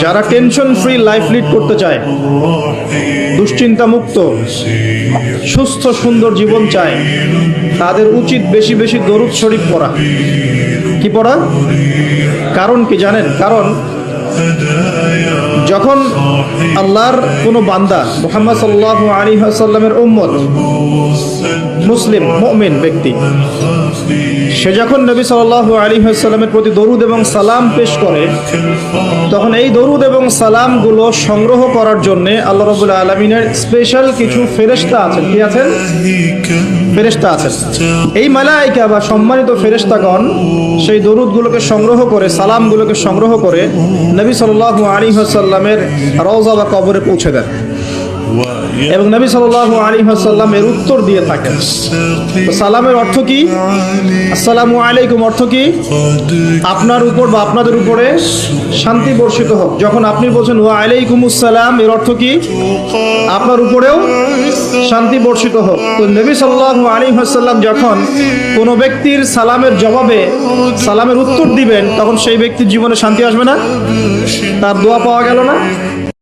যারা tension free life lead করতে চায়, দুশ্চিন্তা মুক্ত সুস্থ সুন্দর জীবন চায়, তাদের উচিত বেশি বেশি দরুদ শরীফ পড়া। কি পড়া? কারণ কি জানেন? কারণ যখন আল্লাহর কোনো বান্দা মুহাম্মদ সাল্লাল্লাহু আলাইহি ওয়াসাল্লামের উম্মত মুসলিম মুমিন ব্যক্তি, সে যখন নবী সাল্লাল্লাহু আলাইহি ওয়াসাল্লামের প্রতি দরুদ এবং সালাম পেশ করে, তখন এই দরুদ এবং সালামগুলো সংগ্রহ করার জন্য আল্লাহ রাব্বুল আলামিনের স্পেশাল কিছু ফেরেশতা আছেন। কি আছেন? ফেরেশতা আছেন। এই মালায়েকা বা সম্মানিত ফেরেশতাগণ সেই দরুদগুলোকে সংগ্রহ করে, সালামগুলোকে সংগ্রহ করে নবী সাল্লাল্লাহু আলাইহি ওয়াসাল্লামের রওজা বা কবরে পৌঁছে দেন এবং নবী সাল্লাল্লাহু আলাইহি ওয়াসাল্লাম এর উত্তর দিয়ে থাকেন। তো সালামের অর্থ কি? আসসালামু আলাইকুম অর্থ কি? আপনার উপর বা আপনাদের উপরে শান্তি বর্ষিত হোক। যখন আপনি বলছেন ওয়া আলাইকুমুস সালাম, এর অর্থ কি? আপনার উপরেও শান্তি বর্ষিত হোক। তো নবী সাল্লাল্লাহু আলাইহি ওয়াসাল্লাম যখন কোনো ব্যক্তির সালামের জবাবে সালামের উত্তর দিবেন, তখন সেই ব্যক্তির জীবনে শান্তি আসবে না? তার দোয়া পাওয়া গেল না?